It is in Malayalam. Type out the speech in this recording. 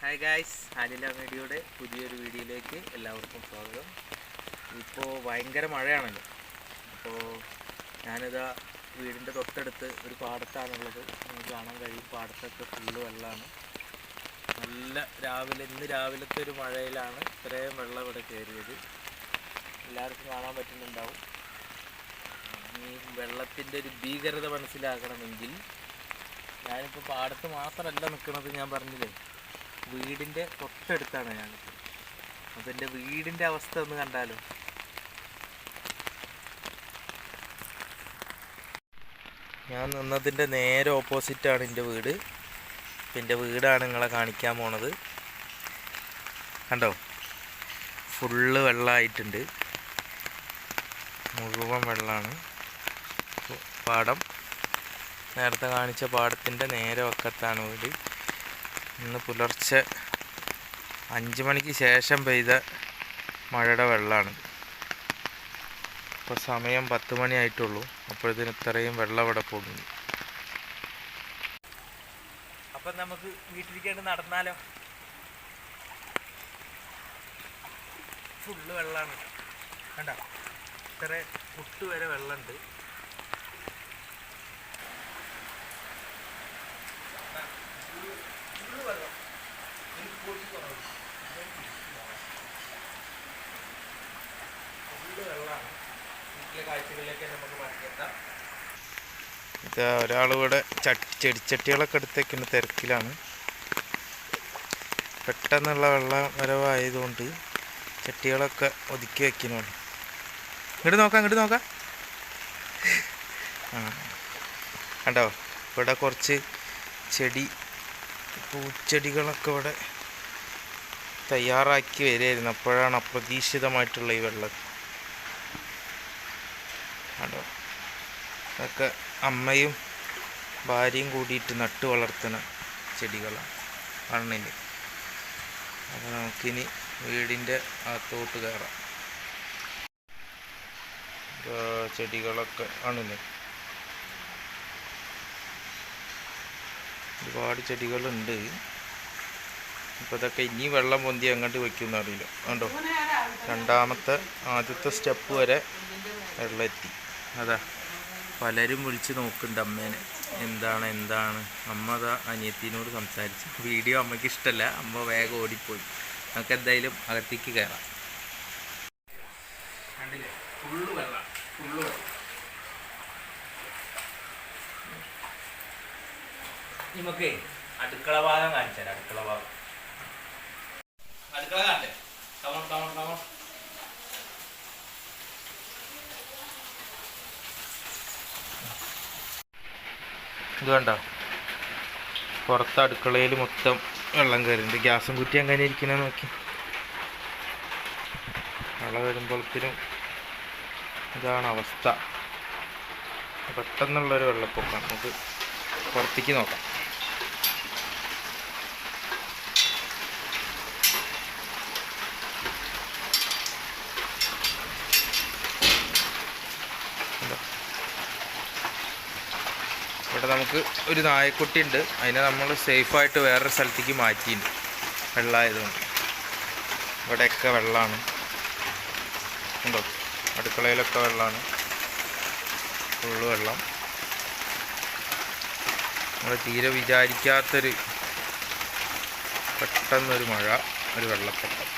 ഹായ് ഗായ്സ്, ഹാനില മീഡിയയുടെ പുതിയൊരു വീഡിയോയിലേക്ക് എല്ലാവർക്കും സ്വാഗതം. ഇപ്പോൾ ഭയങ്കര മഴയാണല്ലോ. അപ്പോൾ ഞാനിതാ വീടിൻ്റെ തൊട്ടടുത്ത് ഒരു പാടത്താണുള്ളത്. നിങ്ങൾക്ക് കാണാൻ കഴിയും, പാടത്തൊക്കെ ഫുള്ള് വെള്ളമാണ്. ഇന്ന് രാവിലത്തെ ഒരു മഴയിലാണ് ഇത്രയും വെള്ളം ഇവിടെ കയറിയത്. എല്ലാവർക്കും കാണാൻ പറ്റുന്നുണ്ടാവും. ഈ വെള്ളത്തിൻ്റെ ഒരു ഭീകരത മനസ്സിലാക്കണമെങ്കിൽ ഞാനിപ്പോൾ പാടത്ത് മാത്രമല്ല നിൽക്കുന്നത്. ഞാൻ പറഞ്ഞില്ലേ, വീടിൻ്റെ തൊട്ടടുത്താണ് ഞാൻ. അപ്പം എൻ്റെ വീടിൻ്റെ അവസ്ഥ ഒന്ന് കണ്ടാലോ. ഞാൻ നിന്നതിൻ്റെ നേരെ ഓപ്പോസിറ്റാണ് എൻ്റെ വീട്. അപ്പം എൻ്റെ വീടാണ് നിങ്ങളെ കാണിക്കാൻ പോണത്. കണ്ടോ, ഫുള്ള് വെള്ളമായിട്ടുണ്ട്, മുഴുവൻ വെള്ളമാണ്. പാടം നേരത്തെ കാണിച്ച പാടത്തിൻ്റെ നേരെ വക്കത്താണ് വീട്. ഇന്ന് പുലർച്ചെ 5 മണിക്ക് ശേഷം പെയ്ത മഴയുടെ വെള്ളമാണ്. ഇപ്പോൾ സമയം 10 മണിയായിട്ടുള്ളൂ. അപ്പോഴത്തേന് ഇത്രയും വെള്ളം ഇവിടെ പോകുന്നു. അപ്പം നമുക്ക് വീട്ടിലേക്ക് നടന്നാലോ. ഫുള്ള് വെള്ളമാണ്, കണ്ടോ, ഇത്ര കുട്ട് വരെ വെള്ളമുണ്ട്. ഒരാളിവിടെ ചെടിച്ചട്ടികളൊക്കെ എടുത്തേക്കുന്ന തിരക്കിലാണ്. പെട്ടെന്നുള്ള വെള്ളം വരവായതുകൊണ്ട് ചട്ടികളൊക്കെ ഒതുക്കി വയ്ക്കുന്നുള്ളൂ. ഇങ്ങോട്ട് നോക്കാം. കണ്ടോ, ഇവിടെ കുറച്ച് പൂച്ചെടികളൊക്കെ ഇവിടെ തയ്യാറാക്കി വരികയായിരുന്നു. അപ്പോഴാണ് അപ്രതീക്ഷിതമായിട്ടുള്ള ഈ വെള്ളം. കണ്ടോ, അതൊക്കെ അമ്മയും ഭാര്യയും കൂടിയിട്ട് നട്ടു വളർത്തുന്ന ചെടികളാണ് മണ്ണിൽ. അപ്പോൾ നമുക്കിനി വീടിൻ്റെ അകത്തോട്ട് കയറാം. ചെടികളൊക്കെ ആണില്ലേ, ഒരുപാട് ചെടികളുണ്ട്. അപ്പോൾ ഇതൊക്കെ ഇനി വെള്ളം പൊന്തി അങ്ങോട്ട് വയ്ക്കുമെന്ന് അറിയില്ല. കണ്ടോ, ആദ്യത്തെ സ്റ്റെപ്പ് വരെ വെള്ളം എത്തി. അതാ പലരും വിളിച്ച് നോക്കുന്നുണ്ട് അമ്മേനെ, എന്താണ്. അമ്മ അതാ അനിയത്തിനോട് സംസാരിച്ചു. വീഡിയോ അമ്മയ്ക്ക് ഇഷ്ടമല്ല, അമ്മ വേഗം ഓടിപ്പോയി. നമുക്ക് എന്തായാലും അകത്തേക്ക് കയറാം. കണ്ടില്ലേ, ഫുള്ള് വെള്ളം. നമുക്ക് അടുക്കള ഭാഗം കാണിച്ചാൽ, അടുക്കള കാണട്ടെ. കമോൺ. ഇത് കണ്ടോ, പുറത്ത് അടുക്കളയിൽ മൊത്തം വെള്ളം കയറുന്നുണ്ട്. ഗ്യാസും കുറ്റി എങ്ങനെ ഇരിക്കണേ നോക്കി. വെള്ളം വരുമ്പോഴത്തേനും ഇതാണ് അവസ്ഥ. പെട്ടെന്നുള്ളൊരു വെള്ളപ്പൊക്കം. നമുക്ക് പുറത്തേക്ക് നോക്കാം. ഇവിടെ നമുക്ക് ഒരു നായക്കുട്ടി ഉണ്ട്. അതിനെ നമ്മൾ സേഫായിട്ട് വേറൊരു സ്ഥലത്തേക്ക് മാറ്റിയിട്ടുണ്ട്, വെള്ളമായതുകൊണ്ട്. ഇവിടെയൊക്കെ വെള്ളമാണ്. ഉണ്ടോ, അടുക്കളയിലൊക്കെ വെള്ളമാണ്, ഫുള്ള് വെള്ളം. നമ്മൾ തീരെ വിചാരിക്കാത്തൊരു പെട്ടെന്നൊരു മഴ, ഒരു വെള്ളപ്പൊക്കം.